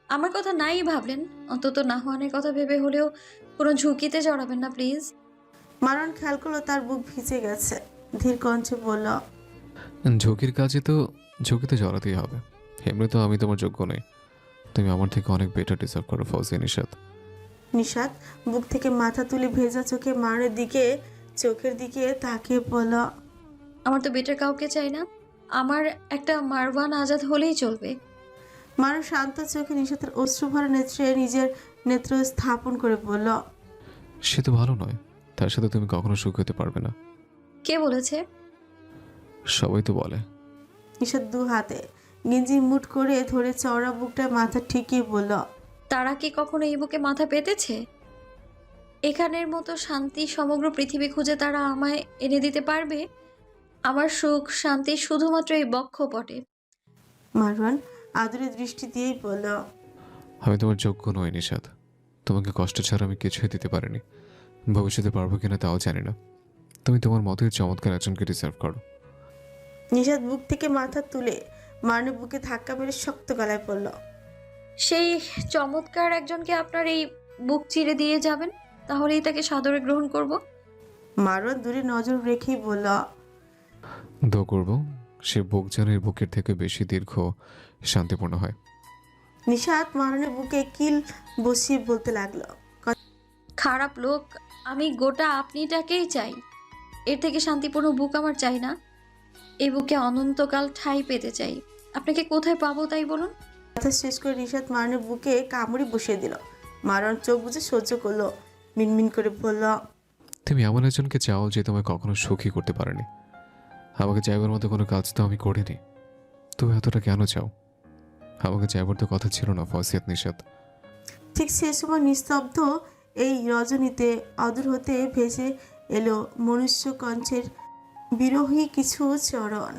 আমার কথা নাই ভাবলেন, অন্তত নাহওয়ানের কথা ভেবে হলেও কোনো ঝুঁকিতে জড়াবেন না প্লিজ। মারওয়ান খেয়াল করলো তার বুক ভিজে গেছে। ধীর কণ্ঠে বলল, ঝুঁকির কাজে তো ঝুঁকিতে জড়াতেই হবে। এমনি তো আমি তোমার যোগ্য নই। তুমি আমার থেকে অনেক বেটার ডিজার্ভ করো ফৌজিয়া নিশাত। নিশাত বুক থেকে মাথা তুলে ভেজা চোখে মারুনের দিকে চোখের দিকে তাকিয়ে বলল, আমার তো বেটার কাউকে চাই না, আমার একটা মারওয়ান আজাদ হলেই চলবে। মারু শান্ত চোখে নিশাতের অশ্রুভরা নেত্রে নিজের নেত্র স্থাপন করে বলল, সে তো ভালো নয়, তার সাথে তুমি কখনো সুখী হতে পারবে না। কে বলেছে? সবাই তো বলে। নিশাত দু হাতে গেঞ্জি মুট করে ধরে চওড়া বুকটা মাথা ঠিকিয়ে বলল, তারা কি কখনো এই বুকে মাথা পেতেছে? এখানের মতো শান্তি সমগ্র পৃথিবী খুঁজে তারা আমায় এনে দিতে পারবে? আমার সুখ শান্তি শুধুমাত্র এই বক্ষপটে। মারওয়ান আদুরে দৃষ্টি দিয়েই বলল, আমি তোমার যোগ্য নই নিশাত, তোমাকে কষ্ট ছাড়া আমি কিছুই দিতে পারিনি, ভবিষ্যতে পারবো কিনা তাও জানি না। তুমি তোমার মতোই চমৎকার একজনকে ডিজার্ভ করো। নিশাত বুক থেকে মাথা তুলে মারুনের বুকে ধাক্কা মেরে শক্ত গলায় পড়ল, সেই চমৎকার একজনকে আপনার এই বুক চিরে দিয়ে যাবেন, তাহলেই তাকে সাদরে গ্রহণ করব। মারওয়ান দূরে নজর রেখেই বলল, দো করবো সে বুক যেন এর বুকের থেকে বেশি দীর্ঘ শান্তিপূর্ণ হয়। নিশাত মারুনের বুকে কিল বসিয়ে বলতে লাগলো, খারাপ লোক, আমি গোটা আপনিটাকেই চাই। এর থেকে শান্তিপূর্ণ বুক আমার চাই না। এই বুকে অনন্তকাল ঠাঁই পেতে চাই। আপনাকে কোথায় পাবো তাই বলুন। কথা শেষ করে নিশাত মারুনের বুকে কামড়ি বসিয়ে দিল। মারওয়ান চোখ বুজে সহ্য করলো, মিনমিন করে বলল, তুমি এমন একজনকে চাও যে তোমায় কখনো সুখী করতে পারেনি। আমাকে চাইবার মতো কোনো কাজ তো আমি করিনি, তুমি এতটা কেন চাও? আমাকে চাইবার তো কথা ছিল না ফসিয়াত নিশাত। ঠিক সে সময় নিস্তব্ধ এই রজনীতে অদূর হতে ভেসে এলো মনুষ্য কণ্ঠের বিরহী কিছু চরণ।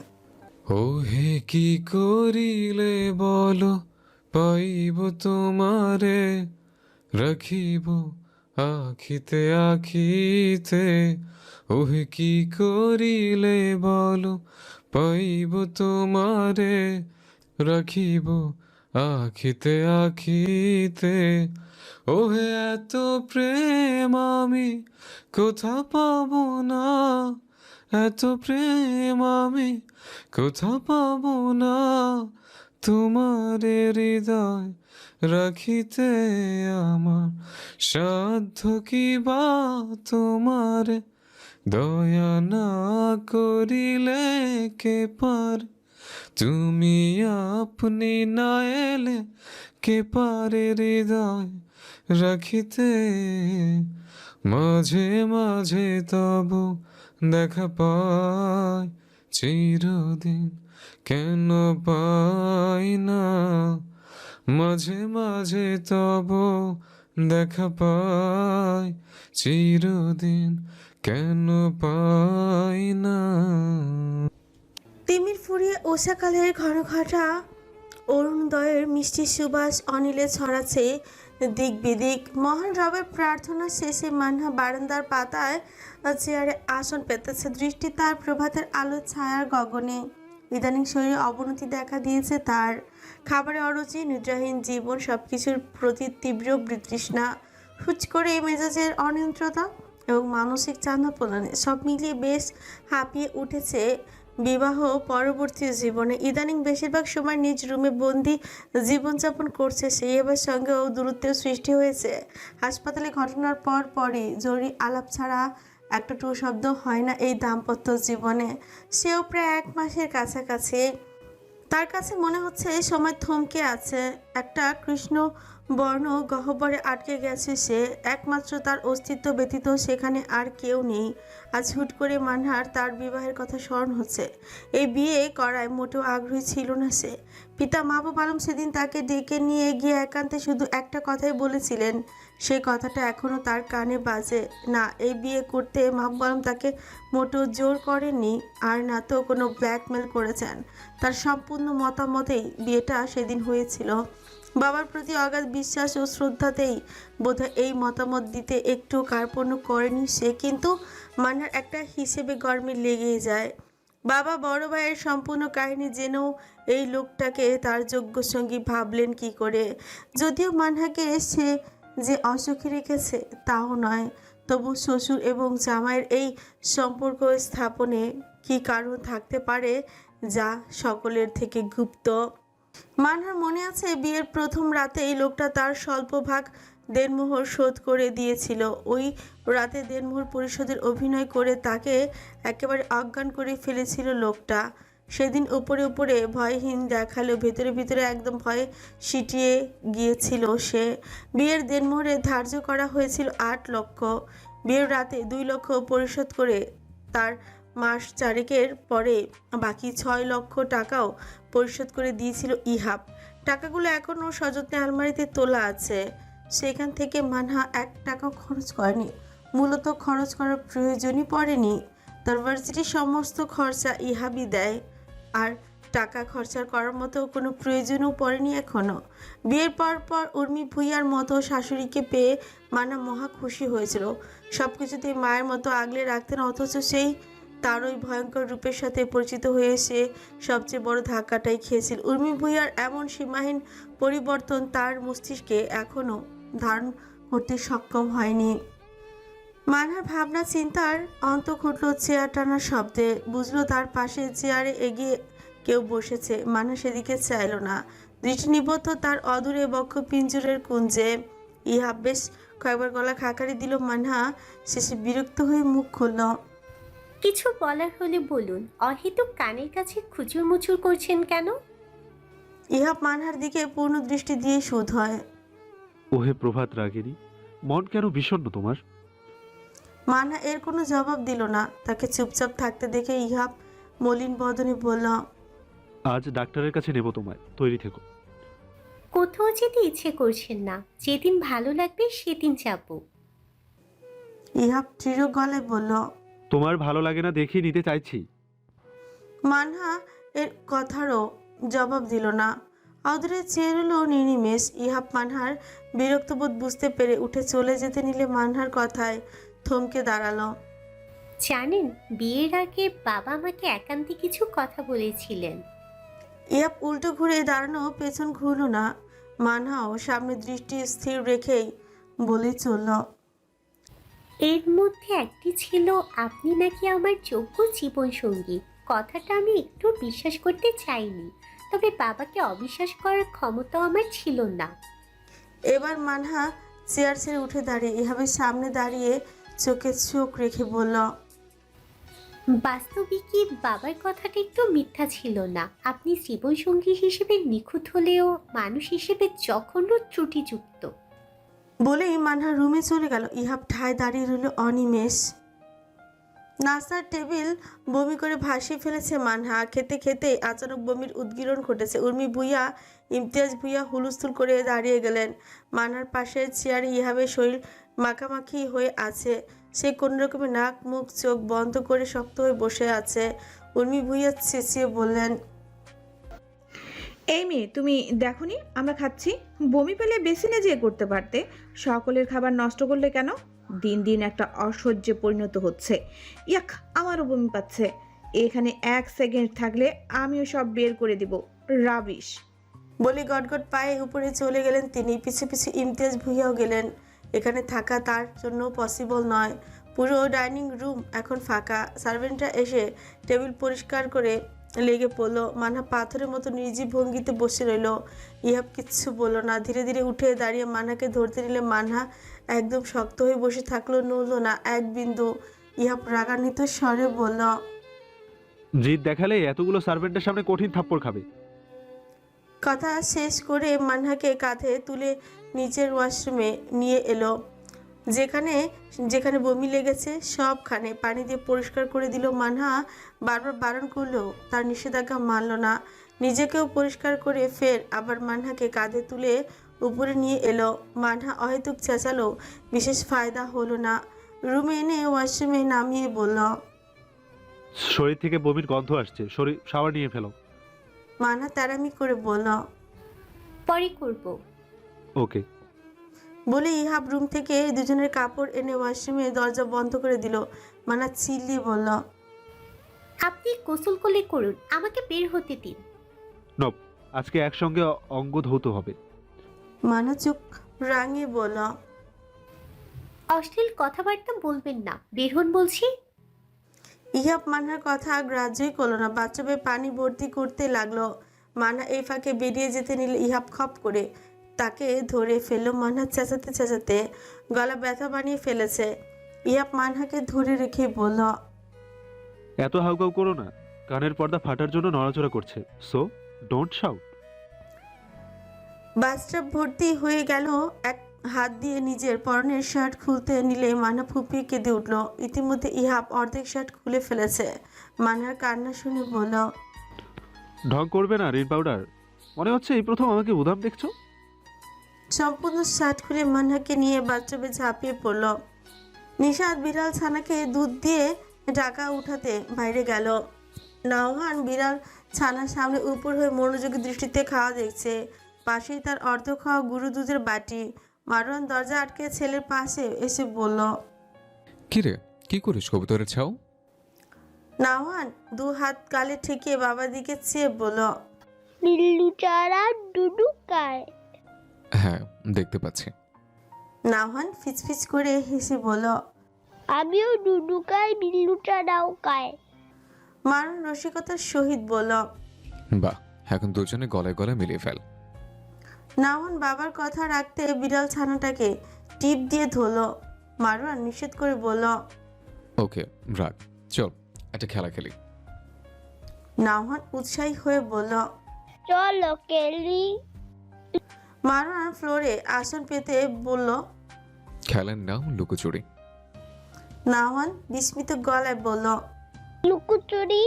ও হে কি করিলে বলো, পাইব তোমারে, রাখিব আখিতে আখিতে। ও হে কি করিলে বলো, পাইব তোমারে, রাখিব আখিতে আখিতে। ও হে এত প্রেম আমি কোথা পাবো না, এত প্রেম আমি কোথা পাবো না। তোমার হৃদয় রাখিতে আমার সাধ্য কি বা, তোমার দয়া না করিলে কে পারে। তুমি আপনি না এলে কে পারে হৃদয় রাখিতে। মাঝে মাঝে তব দেখা পাই, চিরদিন কেন পাই না। মাঝে মাঝে তব দেখা পাই, চিরদিন কেন পাই না। তিমির ফুরিয়ে ওষাকালের ঘন ঘটা অরুণোদয়ের মিষ্টি সুবাস অনিলে ছড়াচ্ছে দিক বিদিক। মহান রবের প্রার্থনা শেষে মান্না বারান্দার পাতায় চেয়ারে আসন পেতেছে। দৃষ্টি তার প্রভাতের আলো ছায়ার গগনে। ইদানিং শরীরে অবনতি দেখা দিয়েছে তার। খাবারে অরুচি, নিদ্রাহীন জীবন, সবকিছুর প্রতি তীব্র বিতৃষ্ণা, হুচ করে মেজাজের অনিয়ন্ত্রতা এবং মানসিক চাঁদাপোড়ানে সব মিলিয়ে বেশ হাঁপিয়ে উঠেছে বিবাহ পরবর্তী জীবনে। ইদানিং বেশিরভাগ সময় নিজ রুমে বন্দি জীবনযাপন করছে সে। এবার সঙ্গেও দূরত্বের সৃষ্টি হয়েছে। হাসপাতালে ঘটনার পর পরই জরুরি আলাপ ছাড়া একটা টু শব্দ হয় না এই দাম্পত্য জীবনে। সেও প্রায় 1 মাসের কাছাকাছি। তার কাছে মনে হচ্ছে সময় থমকে আছে, একটা কৃষ্ণ বর্ণ গহ্বরে আটকে গেছে সে। একমাত্র তার অস্তিত্ব ব্যতীত সেখানে আর কেউ নেই। আজ হুট করে মানহার তার বিবাহের কথা স্মরণ হচ্ছে। এই বিয়ে করায় মোটেও আগ্রহী ছিল না সে। পিতা মাহবুব আলম সেদিন তাকে ডেকে নিয়ে গিয়ে একান্তে শুধু একটা কথাই বলেছিলেন। সেই কথাটা এখনও তার কানে বাজে। না, এই বিয়ে করতে মাহবুব আলম তাকে মোটেও জোর করেননি, আর না তো কোনো ব্ল্যাকমেল করেছেন। তার সম্পূর্ণ মতামতেই বিয়েটা সেদিন হয়েছিল। বাবার প্রতি অগাধ বিশ্বাস ও শ্রদ্ধাতেই বোধহয় এই মতামত দিতে একটু কার্পণ্য করেনি সে। কিন্তু মান্নার একটা হিসেবে গরমে লেগেই যায়। বাবা বড় ভাইয়ের সম্পূর্ণ কাহিনী জেনেও এই লোকটাকে তার যোগ্য সঙ্গী ভাবলেন কি করে? যদিও মানহাকে সে যে অসুখী রেখেছে তাও নয়, তবু শ্বশুর এবং জামাইয়ের এই সম্পর্ক স্থাপনে কি কারণ থাকতে পারে যা সকলের থেকে গুপ্ত। মানহার মনে আছে বিয়ের প্রথম রাতে এই লোকটা তার স্বল্প ভাগ দেনমোহর শোধ করে দিয়েছিল। ওই রাতে দেনমোহর পরিশোধের অভিনয় করে তাকে একেবারে অজ্ঞান করে ফেলেছিল লোকটা। সেদিন উপরে উপরে ভয়হীন দেখালেও ভেতরে ভিতরে একদম ভয়ে সিটিয়ে গিয়েছিল সে। বিয়ের দেনমোহরে ধার্য করা হয়েছিল 8 লক্ষ। বিয়ের রাতে 2 লক্ষ পরিশোধ করে তার মাস চারেকের পরে বাকি 6 লক্ষ টাকাও পরিশোধ করে দিয়েছিল ইহাব। টাকাগুলো এখনও সযত্নে আলমারিতে তোলা আছে। সেখান থেকে মানহা 1 টাকাও খরচ করেনি। মূলত খরচ করার প্রয়োজনই পড়েনি। তার ভার্সিটির সমস্ত খরচা ইহাবই দেয়, আর টাকা খরচা করার মতো কোনো প্রয়োজনও পড়েনি এখনও। বিয়ের পর উর্মি ভুইয়ার মতো শাশুড়িকে পেয়ে মানা মহা খুশি হয়েছিল। সব কিছুতেই মায়ের মতো আগলে রাখতেন, অথচ সেই তার ওই ভয়ঙ্কর রূপের সাথে পরিচিত হয়ে সে সবচেয়ে বড় ধাক্কাটাই খেয়েছিল। উর্মি ভুইয়ার এমন সীমাহীন পরিবর্তন তার মস্তিষ্কে এখনও ধারণ করতে সক্ষম হয়নি। মানহার ভাবনা চিন্তার অন্ত ঘটল চেয়ার টানার শব্দে। বুঝলো তার পাশে চেয়ারে এগিয়ে কেউ বসেছে। মানহা সেদিকে চাইল না, দৃষ্টি নিবদ্ধ তার অদূরে বক্ষ পিঞ্জরের কুঞ্জে। ইহাব বেশ কয়েকবার গলা খাকারি দিল। মানহা শেষে বিরক্ত হয়ে মুখ খুলল। কিছু বলার হলে বলুন, অহেতুক কানের কাছে খুচুর মুচুর করছেন কেন? ইহাব মানহার দিকে পূর্ণ দৃষ্টি দিয়ে শুধ হয়। ওহে প্রভাত রাগিনী, মন কেন বিষণ্ণ তোমার? মানহা এর কোনো জবাব দিল না। তাকে চুপচাপ থাকতে দেখে ইহাব মলিন বদনে বলল, আজ ডাক্তারের কাছে নেব তোমায়, তৈরি থেকো। কোথাও যেতে ইচ্ছে করছেন না, যেদিন ভালো লাগবে সেদিন যাবো। ইহাব দৃঢ় গলায় বলল। তোমার ভালো লাগে না দেখিয়ে নিতে চাইছি। মানহা এর কথারও জবাব দিল না। অদূরে চেয়ে রইল নির্নিমেষ। ইহাব মানহার বিরক্তবোধ বুঝতে পেরে উঠে চলে যেতে নিলে মানহার কথায় থমকে দাঁড়ালো। জানেন, বিয়ের আগে বাবা আমাকে একান্তে কিছু কথা বলেছিলেন। ইহাব উল্টো ঘুরে দাঁড়ানো, পেছন ঘুরল না। মানহাও সামনে দৃষ্টি স্থির রেখেই বলে চলল। এর মধ্যে একটি ছিল আপনি নাকি আমার যোগ্য জীবনসঙ্গী। কথাটা আমি একটু বিশ্বাস করতে চাইনি, তবে বাবাকে অবিশ্বাস করার ক্ষমতাও আমার ছিল না। এবার মানহা চেয়ার ছেড়ে উঠে দাঁড়িয়ে ইহাবের সামনে দাঁড়িয়ে চোখে চোখ রেখে বলল, বাস্তবিকই বাবার কথাটা একটু মিথ্যা ছিল না। আপনি জীবনসঙ্গী হিসেবে নিখুঁত হলেও মানুষ হিসেবে জঘন্য ত্রুটিযুক্ত। বলেই মানহা রুমে চলে গেল। ইহাব ঠায় দাঁড়িয়ে রইল অনিমেষ। নাস্তার টেবিল বমি করে ভাসিয়ে ফেলেছে মানহা। খেতে খেতে আচানক বমির উদ্গীরণ ঘটেছে। উর্মি ভুইয়া, ইমতিয়াজ ভুইয়া হুলস্থুল করে দাঁড়িয়ে গেলেন। মানহার পাশের চেয়ারে ইহাবের শরীর মাখামাখি হয়ে আছে। সে কোনো রকমে নাক মুখ চোখ বন্ধ করে শক্ত হয়ে বসে আছে। উর্মি ভুইয়া চেঁচিয়ে বললেন, এই মেয়ে, তুমি দেখোনি আমরা খাচ্ছি? বমি পেলে বেসিনে যেয়ে করতে পারতে। সকলের খাবার নষ্ট করলে কেন? দিন দিন একটা অসহ্যে পরিণত হচ্ছে। ইয়াক, আমারও বমি পাচ্ছে। এখানে 1 সেকেন্ড থাকলে আমিও সব বের করে দিব। রাবিশ। বলে গটগট পায়ে উপরে চলে গেলেন তিনি। পিছু পিছু ইমতিয়াজ ভুইয়াও গেলেন। এখানে থাকা তার জন্য পসিবল নয়। পুরো ডাইনিং রুম এখন ফাঁকা। সার্ভেন্টরা এসে টেবিল পরিষ্কার করে লেগে পড়লো। মানহা পাথরের মতো নির্জীব ভঙ্গিতে বসে রইল। ইহাব কিচ্ছু বলল না। ধীরে ধীরে উঠে দাঁড়িয়ে মানহাকে ধরতে নিলে মানহা একদম শক্ত হয়ে বসে থাকলো, নড়ল না এক বিন্দু। ইহাব রাগান্বিত স্বরে বলল, জিদ দেখালে এতগুলো সার্ভেন্টের সামনে কঠিন থাপ্পড় খাবে। কথা শেষ করে মানহাকে কাঁধে তুলে নিচের ওয়াশরুমে নিয়ে এলো। যেখানে যেখানে বমি লেগেছে সবখানে পানি দিয়ে পরিষ্কার করে দিল। মানহা বারবার বারণ করলেও তার নিষেধাজ্ঞা মানল না। নিজেকেও পরিষ্কার করে ফের আবার মানহাকে কাঁধে তুলে উপরে নিয়ে এলো। মানহা অহেতুক চেঁচালো, বিশেষ ফায়দা হলো না। রুমে এনে ওয়াশরুমে নামিয়ে বলল, শরীর থেকে বমির গন্ধ আসছে, শরীর শাওয়ার নিয়ে ফেলো। মানহা তেরামি করে বলল, পরে করব। ওকে। বলে ইহাব রুম থেকে দুজনের কাপড় এনে ওয়াশরুমে দরজা বন্ধ করে দিল। মানহা চিল্লিয়ে বলল, আপনি গোসল করলে করুন, আমাকে বের হতে দিন। নব, আজকে একসঙ্গে অঙ্গ ধৌত হবে। মানহা চোখ রাঙিয়ে বলল, অশ্লীল কথাবার্তা বলবেন না, বের হন বলছি। ইহাব মানহার কথা গ্রাহ্যই করলো না। বাথরুমে পানি ভর্তি করতে লাগলো। মানহা এই ফাঁকে বেরিয়ে যেতে নিলে ইহাব খপ করে তাকে ধরে ফেললো। মানহা চেঁচাতে চেঁচাতে গলা ব্যথা বানিয়ে ফেলেছে। ইয়াব মানহাকে ধরে রেখে বলল, এত হাউকাউ করো না, কানের পর্দা ফাটার জন্য নড়াচড়া করছে, সো ডোন্ট শাউট। বাসটা ভর্তি হয়ে গেল। এক হাত দিয়ে নিজের পরনের শার্ট খুলতে নিলে মানহা ফুপিয়ে কেঁদে উঠল। ইতিমধ্যে ইহাব অর্ধেক শার্ট খুলে ফেলেছে। মানহার কান্না শুনে বলল, ঢং করবে না রেড পাউডার, মনে হচ্ছে এই প্রথম আমাকে উদাম দেখছো। সম্পূর্ণ শার্ট খুলে মানহাকে নিয়ে বাথটবে ঝাঁপিয়ে পড়ল। নিশাত বিড়াল ছানাকে দুধ দিয়ে ঢাকা উঠাতে বাইরে গেল। নাওহান বিড়াল ছানার সামনে উপর হয়ে মনোযোগী দৃষ্টিতে খাওয়া দেখছে। পাশেই তার অর্ধ খাওয়া গুঁড়ো দুধের বাটি। মারওয়ান দরজা আটকে ছেলের পাশে এসে বলল, কিরে, কি করিস কবুতরের ছাও? নাওহান দু হাত গালে ঠেকিয়ে বাবার দিকে চেয়ে বলল, বিল্লু চারা ডুডু খায়। হ্যাঁ, দেখতে পাচ্ছি। নাওহান ফিচফিচ করে হেসে বলল, আমিও ডুডু খাই, বিল্লু চারাও খায়। মারওয়ান রসিকতার সহিত বলল। বাহ, এখন দুজনে গলায় গলায় মিলিয়ে ফেল। নাওহান বাবার কথা রাখতে বিড়াল ছানাটাকে টিপ দিয়ে ধরল। মারওয়ান নিষেধ করে বলল, ওকে রাখ, চল একটা খেলা খেলি। নাওহান উৎসাহী হয়ে বলল। চলো কেলি। মারওয়ান ফ্লোরে আসন পেতে বলল। খেলার নাম লুকোচুরি। নাওহান বিস্মিত গলায় বলল, লুকোচুরি?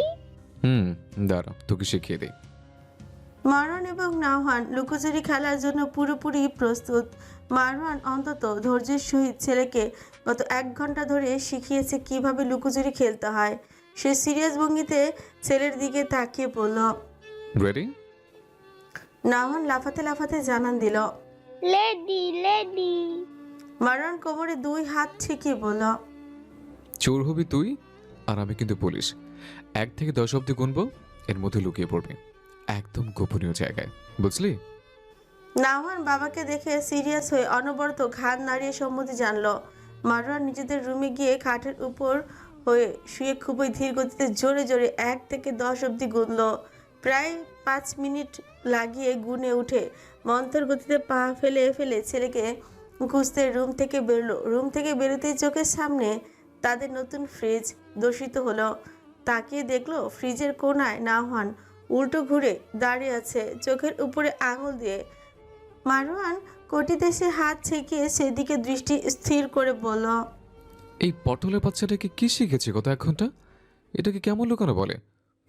দাঁড়া, তোকে শিখিয়ে দিই। মারওয়ান এবং নাওহান লুকোচুরি খেলার জন্য পুরোপুরি প্রস্তুত। মারওয়ান অন্তত ধৈর্যের সহিত ছেলেকে গত 1 ঘন্টা ধরে শিখিয়েছে কিভাবে লুকোচুরি খেলতে হয়। সে সিরিয়াস ভঙ্গিতে ছেলের দিকে তাকিয়ে বলল। রেডি? নাওহান লাফাতে লাফাতে জানান দিল। Lady lady. মারওয়ান কোমরে 2 হাত ঠেকিয়ে বলল, চোর হবি তুই, আর আমি কিন্তু পুলিশ। 1 থেকে 10 অব্দি গুনবো, এর মধ্যে লুকিয়ে পড়বি একদম গোপনীয় জায়গায়, বুঝলি? নাওহান বাবাকে দেখে সিরিয়াস হয়ে অনবরত ঘাড় নাড়িয়ে সম্মতি জানলো। মারওয়ান নিজেদের রুমে গিয়ে খাটের উপর হয়ে শুয়ে খুবই ধীর গতিতে জোরে জোরে 1 থেকে 10 অব্দি গুনল। প্রায় 5 মিনিট লাগিয়ে গুনে উঠে মন্থর গতিতে পা ফেলে ফেলে ছেলেকে খুঁজতে রুম থেকে বেরোলো। রুম থেকে বেরোতেই চোখের সামনে তাদের নতুন ফ্রিজ দর্শিত হলো। তাকিয়ে দেখলো ফ্রিজের কোণায় নাওহান উল্টো ঘুরে দাঁড়িয়ে আছে, চোখের উপরে আঙুল দিয়ে। মারওয়ান কোটি দেশে হাত ছেঁকিয়ে সেদিকে দৃষ্টি স্থির করে বলল, এই পটলের বাচ্চাটাকে কি শিখেছে গত 1 ঘন্টা? এটাকে কেমন লুকানো বলে?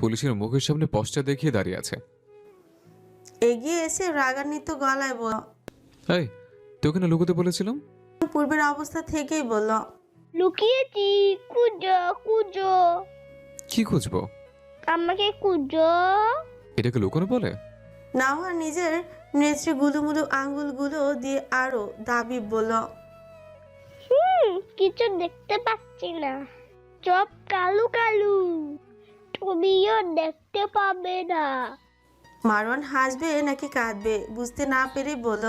পুলিশের মুখের সামনে পশ্চাৎ দেখিয়ে দাঁড়িয়ে আছে। এগিয়ে এসে রাগান্বিত গলায় বলল, এই, তোকে না লুকোতে বলেছিলাম? পূর্বের অবস্থা থেকেই বলল, লুকিয়েছি, কুজো কুজো। কি খুঁজবো? আমাকে কুজো। এটাকে লুকানো বলে? নাওহান নিজের নেত্রে গুলুমুলু আঙ্গুলগুলো দিয়ে আরো দাবি বলল, কিছু দেখতে পাচ্ছি না, সব কালু কালু, তুমিও দেখতে পাবে না। মারওয়ান হাসবে নাকি কাঁদবে বুঝতে না পেরে বলল।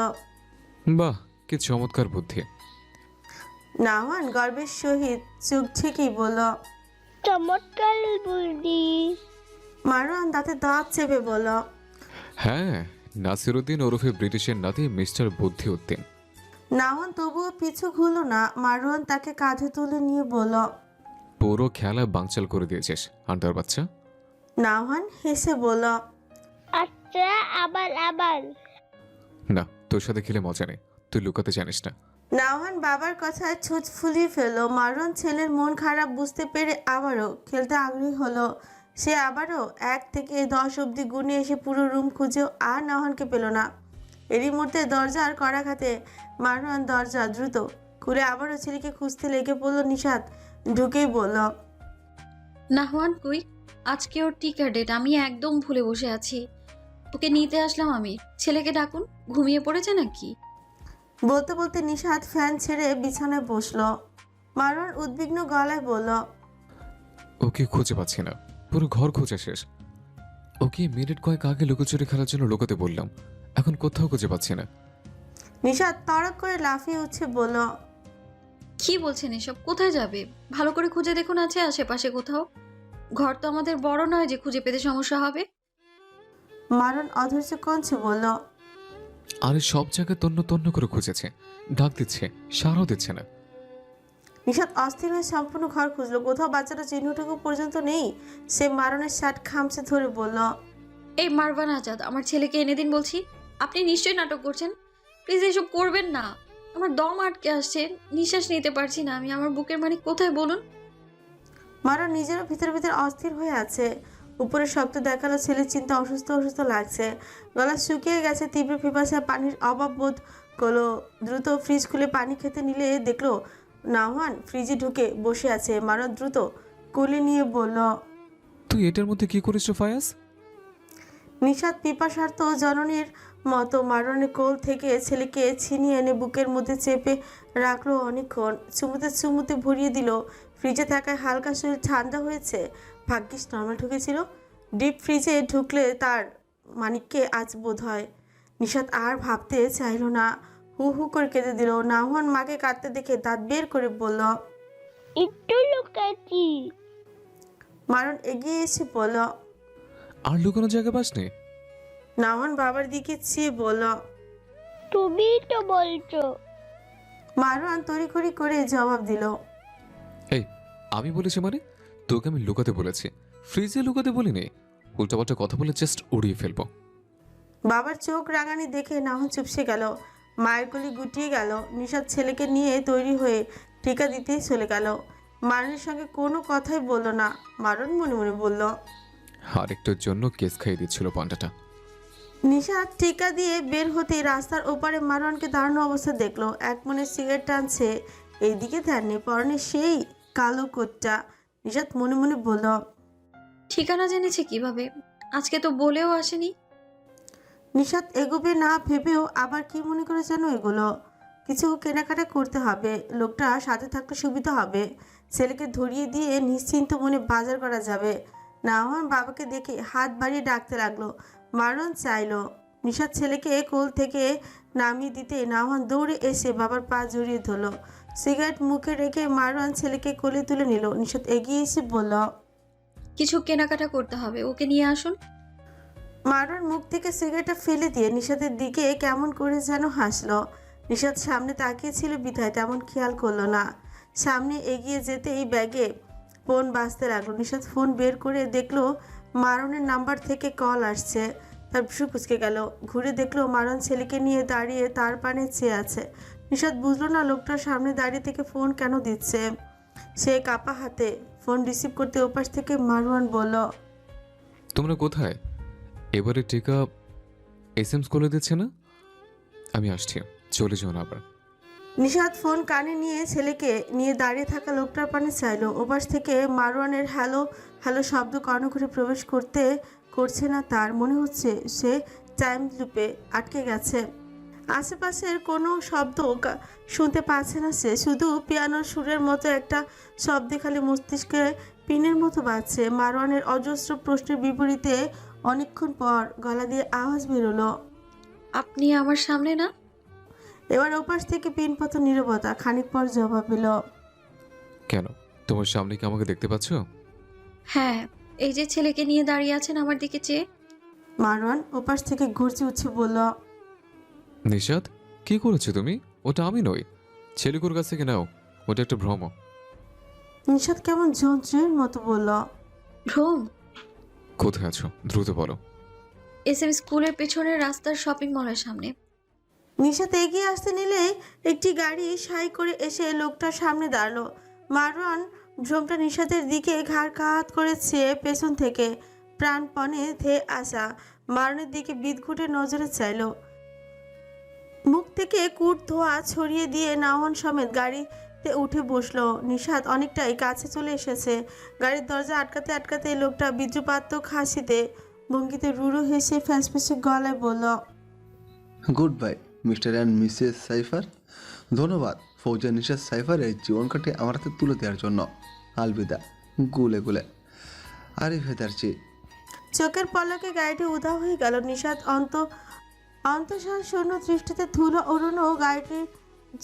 বাহ, কি চমৎকার বুদ্ধি। নাওহান গর্বের সহিত চোখ ছেকেই বলল, চমৎকার বুদ্ধি। মারওয়ান দাঁতে দাঁত চেপে বলল, হ্যাঁ, নাসিরুদ্দিন ওরফে ব্রিটিশের নাতি মিস্টার বুদ্ধি উদ্দিন। নাওহান তবুও পিছু ঘুরল না। মারওয়ান তাকে কাঁধে তুলে নিয়ে বলল, পুরো খেলা বানচাল করে দিয়েছিস আন্টার বাচ্চা। নাওহান হেসে বলল, আচ্ছা, আবার আবার। না, তোর সাথে খেলে মজা নেই, তুই লুকাতে জানিস না। নাওহান বাবার কথায় ছুঁচ ফুলিয়ে ফেলল। মারওয়ান ছেলের মন খারাপ বুঝতে পেরে আবারও খেলতে আগ্রহী হলো। সে আবারও 1 থেকে 10 অব্দি গুনে এসে পুরো রুম খুঁজেও আর নাওহানকে পেল না। এরই মুহূর্তে দরজার কড়াঘাতে মারওয়ান দরজা দ্রুত খুলে আবারও ছেলেকে খুঁজতে লেগে পড়ল। নিশাত ঢুকেই বলল, নাহওয়ান কই? আজকে ওর টিকার ডেট, আমি একদম ভুলে বসে আছি। ওকে নিতে আসলাম আমি। ছেলেকে ডাকুন, ঘুমিয়ে পড়েছে নাকি? বলতে বলতে নিশাত ফ্যান ছেড়ে বিছানায় বসলো। মারওয়ান উদ্বিগ্ন গলায় বলল, ওকে খুঁজে পাচ্ছি না, পুরো ঘর খোঁজা শেষ। ওকে মিনিট কয়েক আগে লুকোচুরি খেলার জন্য লুকাতে বললাম, এখন কোথাও খুঁজে পাচ্ছি না। নিশাত তড়ক করে লাফিয়ে উঠছে বলল, কি বলছেন এসব? কোথায় যাবে? ভালো করে খুঁজে দেখুন, আছে আশেপাশে কোথাও। ঘর তো আমাদের বড় নয় যে খুঁজে পেতে সমস্যা হবে। মারওয়ান অধৈর্য কণ্ঠে বলল, আরে সব জায়গায় তন্ন তন্ন করে খুঁজেছে, ডাক দিচ্ছে, সারাও দিচ্ছে না। নিশাত অস্থির হয়ে সম্পূর্ণ ঘর খুঁজলো, কোথাও বাচ্চাটা চিহ্নটুকু পর্যন্ত নেই। সে মারনের শার্ট খামচে ধরে বলল, এই মারওয়ান আজাদ, আমার ছেলেকে এনে দিন বলছি। আপনি নিশ্চয়ই নাটক করছেন, প্লিজ এসব করবেন না। আমার দম আটকে আসছে, নিঃশ্বাস নিতে পারছি না আমি। আমার বুকের মানিক কোথায় বলুন? মারন নিজেরও ভিতরে ভিতরে অস্থির হয়ে আছে। উপরে শব্দ দেখালো ছেলের চিন্তা অসুস্থ অসুস্থ লাগছে, গলা শুকিয়ে গেছে, তীব্র পিপাসা, পানির অভাব বোধ করলো। দ্রুত ফ্রিজ খুলে পানি খেতে নিলে দেখলো নাওয়ান ফ্রিজে ঢুকে বসে আছে। মারন দ্রুত কোলে নিয়ে বলল, তুই এটার মধ্যে কি করিস রে ফায়াজ? নিশাত পিপাসার্ত জননীর মতো মারনের কোল থেকে ছেলেকে ছিনিয়ে এনে বুকের মধ্যে চেপে রাখলো অনেকক্ষণ। চুমুতে চুমুতে ভরিয়ে দিল। ফ্রিজে থাকায় হালকা শরীর ঠান্ডা হয়েছে, ভাগ্যিস নর্মাল ঢুকেছিল। ডিপ ফ্রিজে ঢুকলে তার মানিককে আজ বোধ হয়। নিশাত আর ভাবতে চাইল না, হু হু করে কেঁদে দিল। নাওয়ান মাকে কাঁদতে দেখে দাঁত বের করে বলল, একটু লুকাচ্ছি। মারন এগিয়ে এসে বলল, আর লুকানো জায়গা পাসনি? নাওয়ান বাবার দিকে চেয়ে বলল, তুমি তো বলছো। মারওয়ান তড়িঘড়ি করে জবাব দিল, এই আমি বলেছি মানে? তোকে আমি লুকাতে বলেছি, ফ্রিজে লুকাতে বলিনি। উল্টাপাল্টা কথা বলে জাস্ট উড়িয়ে ফেলবো। বাবার চোখ রাঙানি দেখে নাহন চুপসে গেল, মায়ের গলি গুটিয়ে গেল। নিশাত ছেলেকে নিয়ে তৈরি হয়ে টিকা দিতেই চলে গেল। মারনের সঙ্গে কোনো কথাই বলল না। মারন মনে মনে বলল, আরেকটার জন্য কেস খাইয়ে দিচ্ছিল পান্ডাটা। নিশাত টিকা দিয়ে বের হতেই রাস্তার ওপারে মারওয়ানকে দাঁড়ানো অবস্থা দেখলো। এক মনে সিগারেট টানছে, এইদিকে ধ্যান নেই, পরনে সেই কালো কোটটা। নিশাত মনে মনে বলল, ঠিকানা জেনেছে কিভাবে? আজকে তো বলেও আসেনি। নিশাত এগোবে না ভেবেও আবার কি মনে করে যেন এগুলো। কিছু কেনাকাটা করতে হবে, লোকটা সাথে থাকলে সুবিধা হবে। ছেলেকে ধরিয়ে দিয়ে নিশ্চিন্ত মনে বাজার করা যাবে। নাওয়ান বাবাকে দেখে হাত বাড়িয়ে ডাকতে লাগলো। মারন চাইলো নিশাত ছেলেকে কোল থেকে নামিয়ে দিতে নাওয়ান দৌড়ে এসে বাবার পা জড়িয়ে ধরলো। সিগারেট মুখে রেখে মারওয়ান ছেলেকে কোলে তুলে নিল। নিশাত এগিয়ে এসে বলল, কিছু কেনাকাটা করতে হবে, ওকে নিয়ে আসুন। মারওয়ান মুখ থেকে সিগারেটটা ফেলে দিয়ে নিশাতের দিকে কেমন করে যেন হাসলো। নিশাত সামনে তাকিয়েছিল বিধায় তেমন খেয়াল করলো না। সামনে এগিয়ে যেতেই ব্যাগে ফোন বাজতে লাগলো। নিশাত ফোন বের করে দেখলো মারনের নাম্বার থেকে কল আসছে। তার ভ্রু কুচকে গেল। ঘুরে দেখলো মারন ছেলেকে নিয়ে দাঁড়িয়ে তার পানে চেয়ে আছে। নিশাত বুঝলো না লোকটার সামনে দাঁড়িয়ে থেকে ফোন কেন দিচ্ছে। সে কাপা হাতে ফোন রিসিভ করতে ওপাশ থেকে মারওয়ান বলল, তোমরা কোথায়? এবারে টিকা এসএমস করে দিচ্ছে না? আমি আসছি, চলে যাও না আবার। নিশাত ফোন কানে নিয়ে ছেলেকে নিয়ে দাঁড়িয়ে থাকা লোকটার পানে চাইলো। ওপাশ থেকে মারওয়ানের হ্যালো হ্যালো শব্দ কর্ণঘরে প্রবেশ করছে না তার। মনে হচ্ছে সে টাইম লুপে আটকে গেছে। আশেপাশের কোনো শব্দ শুনতে পাচ্ছে না সে। শুধু পিয়ানোর সুরের মতো একটা শব্দে খালি মস্তিষ্কে পিনের মতো বাজছে। মারওয়ানের অজস্র প্রশ্নের বিপরীতে অনেকক্ষণ পর গলা দিয়ে আওয়াজ বেরোলো, আপনি আমার সামনে না? এবার ওপাশ থেকে পিনপত নীরবতা। খানিক পর জবাব এলো, কেন, তোমার সামনে কি আমাকে দেখতে পাচ্ছ? হ্যাঁ, এই যে ছেলেকে নিয়ে দাঁড়িয়ে আছেন আমার দিকে চেয়ে। মারওয়ান ওপাশ থেকে ঘুরছে উঠছে বলল, নিশাত কি করেছো তুমি? ওটা আমি নই, ছেলেকুর কাছ থেকে নাও, ওটা একটা ভ্রম। নিশাত কেমন যন্ত্রের মতো বলল, ভ্রম? কোথায় আছো দ্রুত বলো। এসএম স্কুলের পেছনের রাস্তার শপিং মলের সামনে। নিশাত এগিয়ে আসতে নিলে একটি গাড়ি সাই করে এসে লোকটার সামনে দাঁড়ালো। মারওয়ান ভ্রমটা নিশাতের দিকে ঘাড় কাত করেছে পেছন থেকে। প্রাণপণে ধেয়ে আসা মারনের দিকে বিদঘুটে নজরে চাইল। মুখ থেকে কুট ধোয়া ছড়িয়ে দিয়ে নাওয়ান সমেত গাড়িতে উঠে বসলো। নিশাত অনেকটাই কাছে চলে এসেছে। গাড়ির দরজা আটকাতে আটকাতে লোকটা বীর্যপাতক হাসিতে ভঙ্গিতে রুড়ো হেসে ফ্যাসফ্যাসে গলায় বলল, good bye mister and Mrs cipher. ধন্যবাদ ফৌজা নিশাত সাইফারের জীবন কাটে আমার হাতে তুলে দেওয়ার জন্য। আলবিদা গুলে গুলে আরে ভেদারচি। চোখের পলকে গাড়িটি উধাও হয়ে গেল। নিশাত অন্তঃসার শূন্য দৃষ্টিতে ধুলো উড়ানো গাড়িটি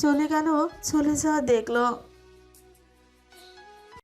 চলে যাওয়া দেখলো।